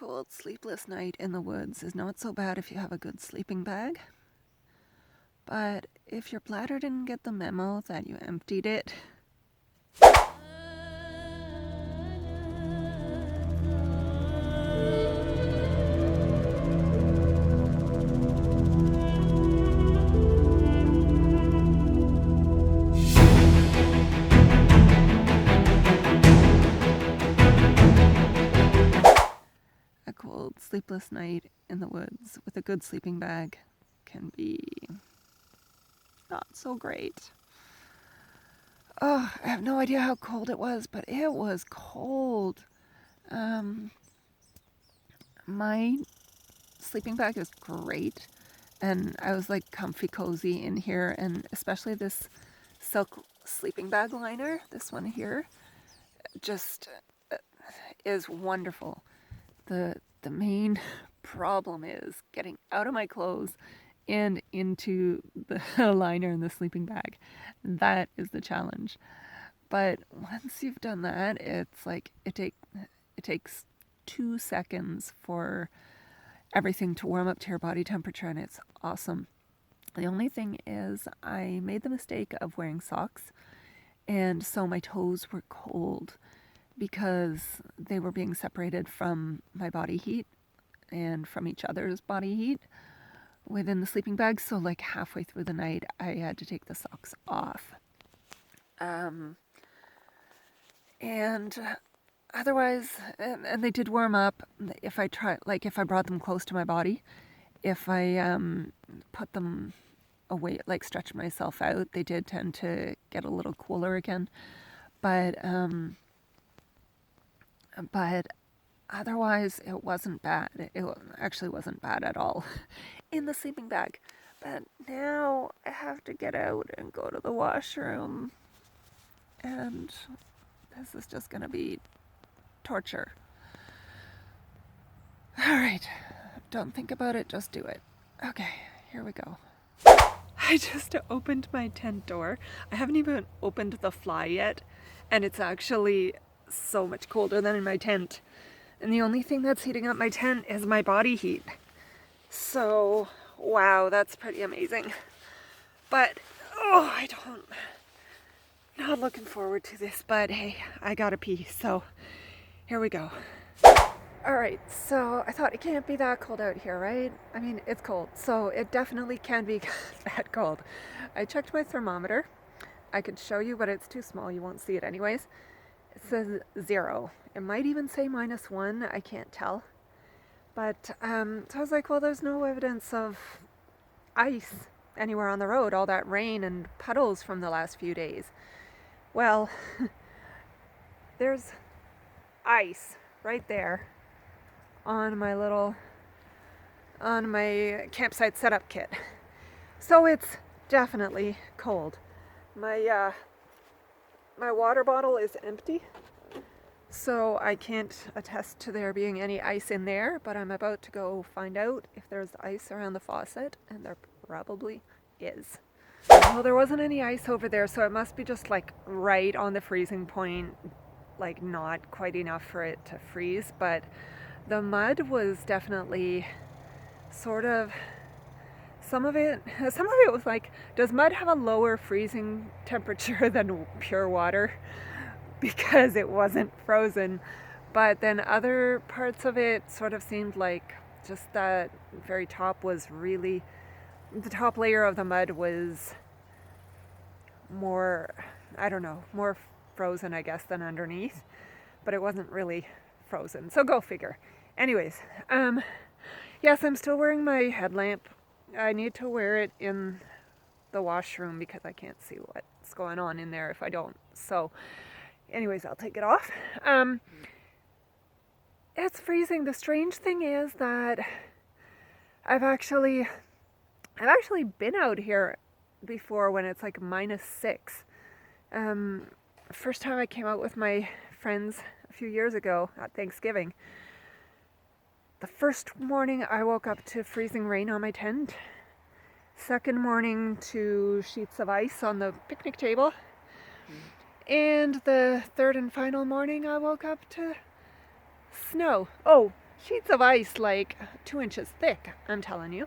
cold, sleepless night in the woods is not so bad if you have a good sleeping bag. But if your bladder didn't get the memo that you emptied it, a cold, sleepless night in the woods with a good sleeping bag can be not so great. Oh, I have no idea how cold it was, but it was cold. My sleeping bag is great, and I was like comfy cozy in here, and especially this silk sleeping bag liner, this one here, just is wonderful. The main problem is getting out of my clothes and into the liner in the sleeping bag. That is the challenge. But once you've done that, it's like it takes 2 seconds for everything to warm up to your body temperature, and it's awesome. The only thing is I made the mistake of wearing socks, and so my toes were cold because they were being separated from my body heat and from each other's body heat within the sleeping bag. So like halfway through the night, I had to take the socks off. And otherwise, and they did warm up if I brought them close to my body. If I put them away, like stretch myself out, they did tend to get a little cooler again. But otherwise, it wasn't bad. It actually wasn't bad at all in the sleeping bag. But now I have to get out and go to the washroom. And this is just going to be torture. All right. Don't think about it, just do it. Okay, here we go. I just opened my tent door. I haven't even opened the fly yet, and it's actually so much colder than in my tent. And the only thing that's heating up my tent is my body heat. So, wow, that's pretty amazing. But, not looking forward to this, but hey, I gotta pee, so here we go. Alright, so I thought it can't be that cold out here, right? I mean, it's cold, so it definitely can be that cold. I checked my thermometer. I could show you, but it's too small, you won't see it anyways. It says 0. It might even say -1, I can't tell. But, so I was like, well, there's no evidence of ice anywhere on the road, all that rain and puddles from the last few days. Well, there's ice right there on my campsite setup kit. So it's definitely cold. My water bottle is empty, so I can't attest to there being any ice in there, but I'm about to go find out if there's ice around the faucet, and there probably is. Well, there wasn't any ice over there, so it must be just like right on the freezing point, like not quite enough for it to freeze, but the mud was definitely sort of, some of it was like, does mud have a lower freezing temperature than pure water? Because it wasn't frozen. But then other parts of it sort of seemed like just that very top was really, the top layer of the mud was more, I don't know, more frozen, I guess, than underneath. But it wasn't really frozen. So go figure. Anyways, yes, I'm still wearing my headlamp. I need to wear it in the washroom because I can't see what's going on in there if I don't. So anyways, I'll take it off. It's freezing. The strange thing is that I've actually been out here before when it's like -6. First time I came out with my friends a few years ago at Thanksgiving. The first morning I woke up to freezing rain on my tent. Second morning to sheets of ice on the picnic table. And the third and final morning I woke up to snow. Oh, sheets of ice like 2 inches thick, I'm telling you.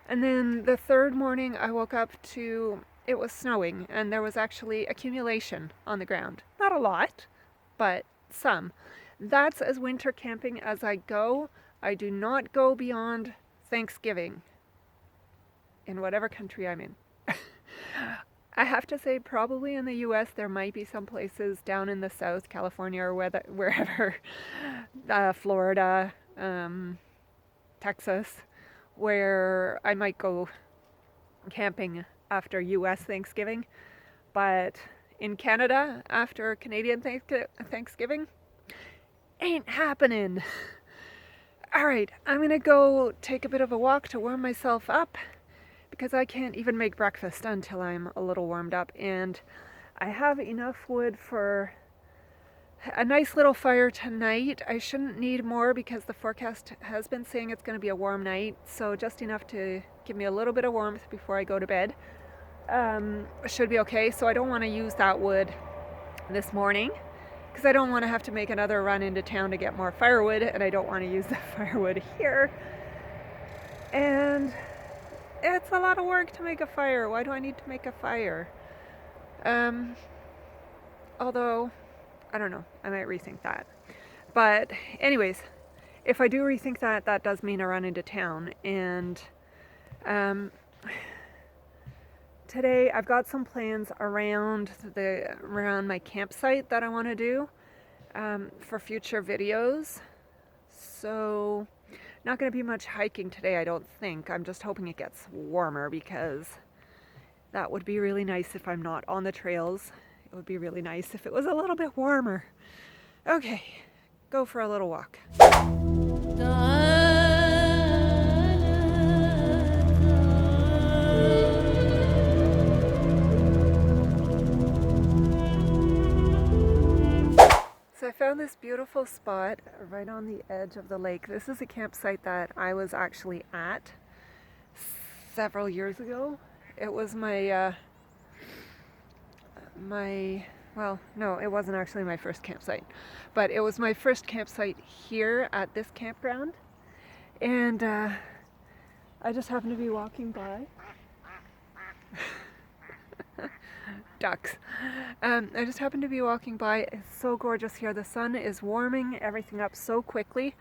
And then the third morning I woke up to it was snowing, and there was actually accumulation on the ground. Not a lot, but some. That's as winter camping as I go. I do not go beyond Thanksgiving in whatever country I'm in. I have to say, probably in the US, there might be some places down in the South, California or wherever, Florida, Texas, where I might go camping after US Thanksgiving. But in Canada, after Canadian Thanksgiving, ain't happening. All right, I'm gonna go take a bit of a walk to warm myself up because I can't even make breakfast until I'm a little warmed up, and I have enough wood for a nice little fire tonight. I shouldn't need more because the forecast has been saying it's going to be a warm night, so just enough to give me a little bit of warmth before I go to bed. Should be okay. So I don't want to use that wood this morning because I don't want to have to make another run into town to get more firewood, and I don't want to use the firewood here. And it's a lot of work to make a fire. Why do I need to make a fire? Although, I don't know, I might rethink that. But anyways, if I do rethink that, that does mean I run into town. And today I've got some plans around my campsite that I want to do for future videos. So not going to be much hiking today, I don't think. I'm just hoping it gets warmer because that would be really nice if I'm not on the trails. It would be really nice if it was a little bit warmer. Okay, go for a little walk. So I found this beautiful spot right on the edge of the lake. This is a campsite that I was actually at several years ago. It was well, no, it wasn't actually my first campsite, but it was my first campsite here at this campground. And I just happened to be walking by. Ducks. I just happened to be walking by. It's so gorgeous here. The sun is warming everything up so quickly,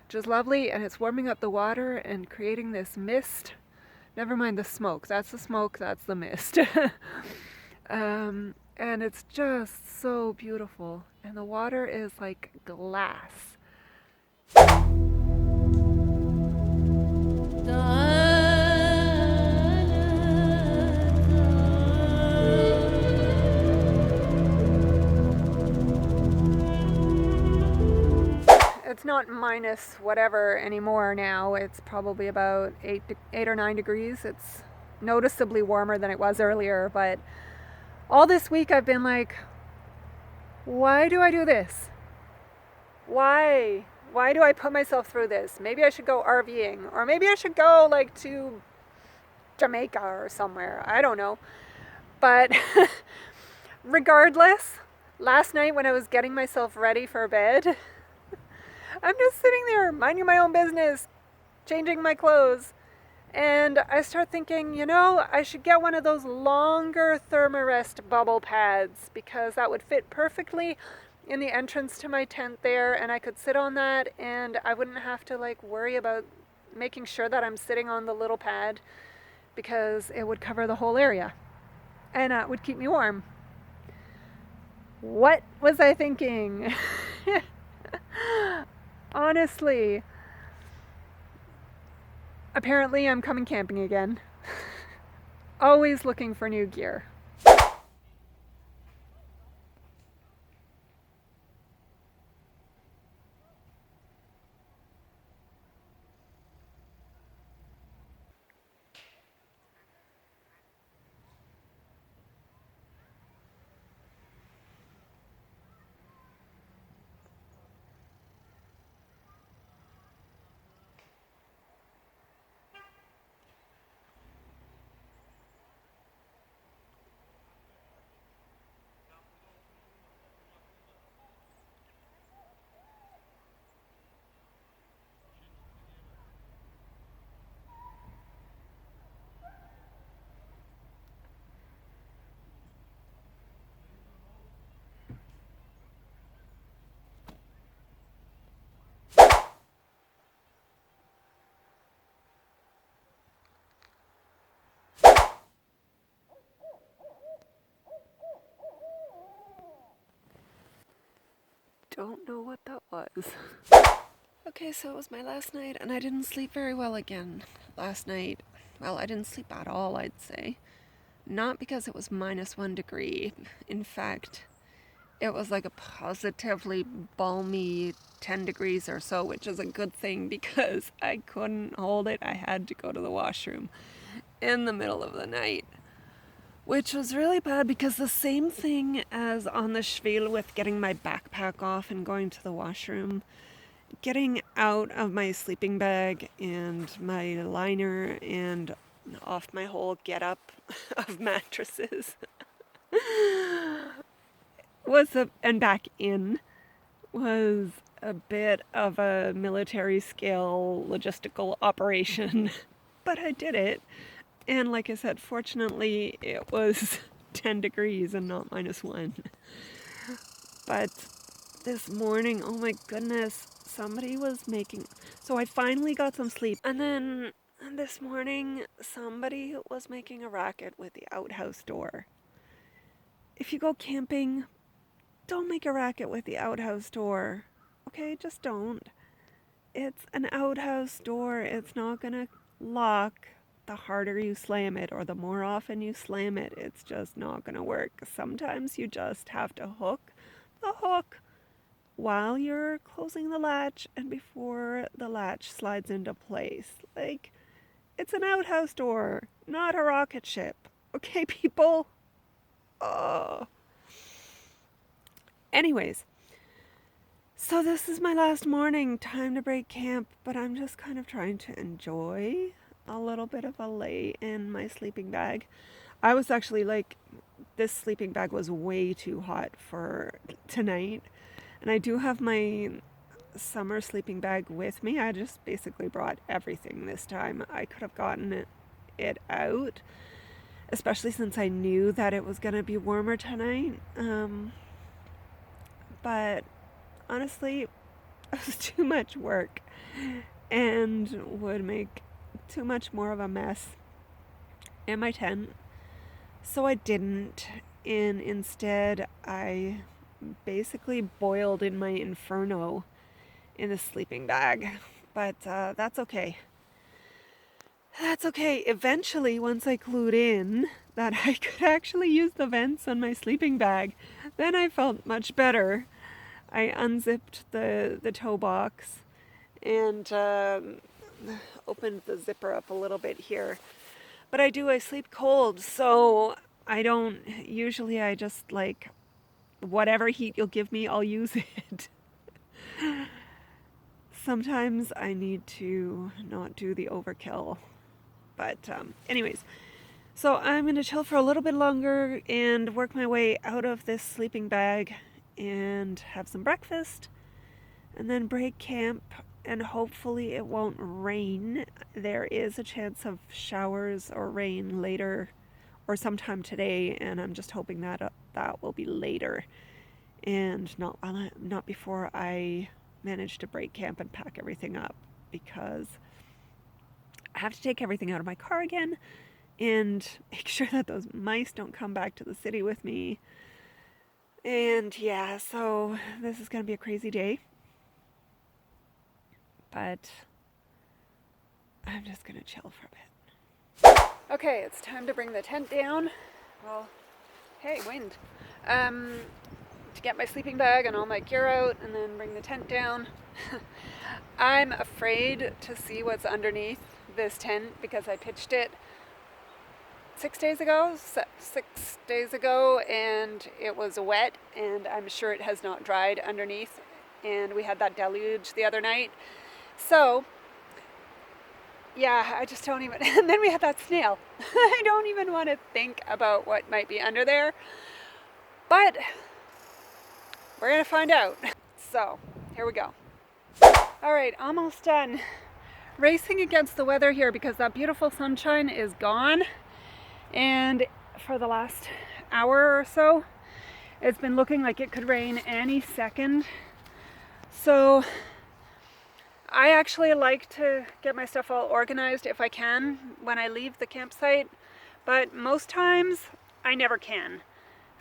which is lovely, and it's warming up the water and creating this mist. Never mind the smoke. That's the smoke, that's the mist. And it's just so beautiful. And the water is like glass. It's not minus whatever anymore now. It's probably about 8 or 9 degrees. It's noticeably warmer than it was earlier, but all this week I've been like, why do I do this? Why? Why do I put myself through this? Maybe I should go RVing, or maybe I should go like to Jamaica or somewhere. I don't know. But regardless, last night when I was getting myself ready for bed, I'm just sitting there minding my own business, changing my clothes, and I start thinking, I should get one of those longer Thermarest bubble pads because that would fit perfectly in the entrance to my tent there, and I could sit on that and I wouldn't have to worry about making sure that I'm sitting on the little pad because it would cover the whole area and it would keep me warm. What was I thinking? Honestly. Apparently I'm coming camping again. Always looking for new gear. don't know what that was. Okay, so it was my last night, and I didn't sleep very well again last night. Well, I didn't sleep at all, I'd say. Not because it was -1 degree. In fact, it was like a positively balmy 10 degrees or so, which is a good thing because I couldn't hold it. I had to go to the washroom in the middle of the night, which was really bad because the same thing as on the Shvil with getting my backpack off and going to the washroom, getting out of my sleeping bag and my liner and off my whole get-up of mattresses and back in was a bit of a military scale logistical operation. But I did it. And like I said, fortunately it was 10 degrees and not -1. But this morning, oh my goodness, somebody was making... So I finally got some sleep. And then this morning, somebody was making a racket with the outhouse door. If you go camping, don't make a racket with the outhouse door. Okay, just don't. It's an outhouse door. It's not gonna lock. The harder you slam it or the more often you slam it, it's just not gonna work. Sometimes you just have to hook the hook while you're closing the latch and before the latch slides into place. Like, it's an outhouse door, not a rocket ship. Okay, people? Oh. Anyways, so this is my last morning, time to break camp, but I'm just kind of trying to enjoy a little bit of a lay in my sleeping bag. I was actually like, this sleeping bag was way too hot for tonight. And I do have my summer sleeping bag with me. I just basically brought everything this time. I could have gotten it out, especially since I knew that it was going to be warmer tonight. But honestly, it was too much work and would make too much more of a mess in my tent. So I didn't, and instead I basically boiled in my inferno in a sleeping bag. But that's okay. That's okay. Eventually, once I clued in that I could actually use the vents on my sleeping bag, then I felt much better. I unzipped the toe box and opened the zipper up a little bit here. But I sleep cold, so I just like, whatever heat you'll give me, I'll use it. Sometimes I need to not do the overkill. But anyways, so I'm going to chill for a little bit longer and work my way out of this sleeping bag and have some breakfast and then break camp, and hopefully it won't rain. There is a chance of showers or rain later or sometime today, and I'm just hoping that that will be later and not before I manage to break camp and pack everything up, because I have to take everything out of my car again and make sure that those mice don't come back to the city with me. And yeah, so this is going to be a crazy day. But I'm just going to chill for a bit. Okay, it's time to bring the tent down. Well, hey, wind. To get my sleeping bag and all my gear out and then bring the tent down. I'm afraid to see what's underneath this tent because I pitched it 6 days ago, and it was wet, and I'm sure it has not dried underneath, and we had that deluge the other night. So, yeah, I just don't even, and then we had that snail. I don't even want to think about what might be under there, but we're going to find out. So, here we go. All right, almost done. Racing against the weather here because that beautiful sunshine is gone. And for the last hour or so, it's been looking like it could rain any second. So I actually like to get my stuff all organized if I can when I leave the campsite, but most times I never can.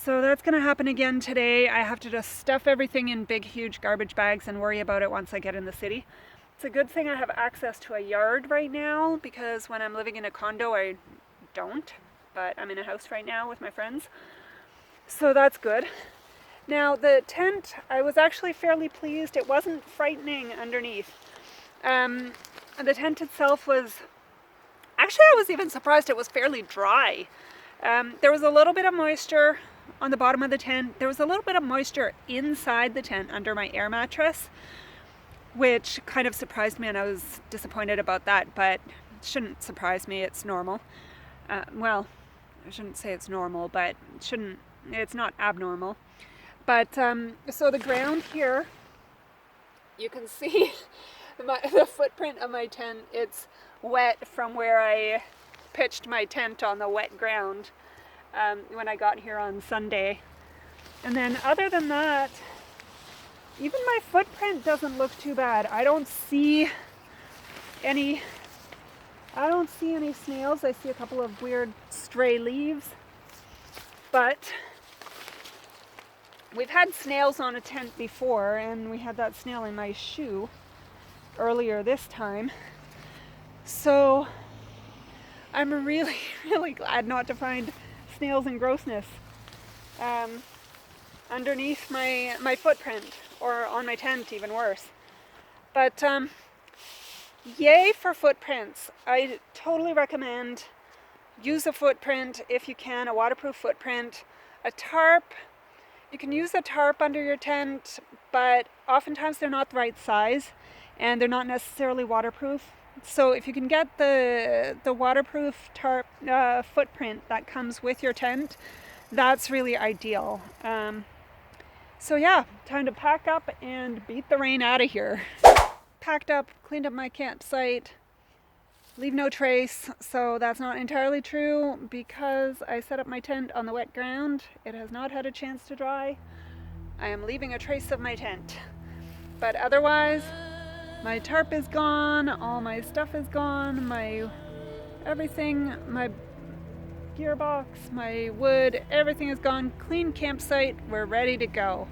So that's gonna happen again today. I have to just stuff everything in big, huge garbage bags and worry about it once I get in the city. It's a good thing I have access to a yard right now, because when I'm living in a condo, I don't. But I'm in a house right now with my friends. So that's good. Now the tent, I was actually fairly pleased. It wasn't frightening underneath. The tent itself was, actually I was even surprised it was fairly dry. There was a little bit of moisture on the bottom of the tent. There was a little bit of moisture inside the tent under my air mattress, which kind of surprised me, and I was disappointed about that, but it shouldn't surprise me. It's normal. Well, I shouldn't say it's normal, but it's not abnormal. But so the ground here, you can see the footprint of my tent. It's wet from where I pitched my tent on the wet ground when I got here on Sunday. And then other than that, even my footprint doesn't look too bad. I don't see any snails. I see a couple of weird stray leaves, but we've had snails on a tent before, and we had that snail in my shoe earlier this time. So I'm really, really glad not to find snails and grossness underneath my footprint, or on my tent, even worse. But yay for footprints. I totally recommend use a footprint if you can, a waterproof footprint. A tarp, you can use a tarp under your tent, but oftentimes they're not the right size and they're not necessarily waterproof. So if you can get the waterproof tarp footprint that comes with your tent, that's really ideal. So yeah, time to pack up and beat the rain out of here. Packed up, cleaned up my campsite, leave no trace. So that's not entirely true, because I set up my tent on the wet ground. It has not had a chance to dry. I am leaving a trace of my tent. But otherwise, my tarp is gone, all my stuff is gone, my everything, my gearbox, my wood, everything is gone. Clean campsite, we're ready to go.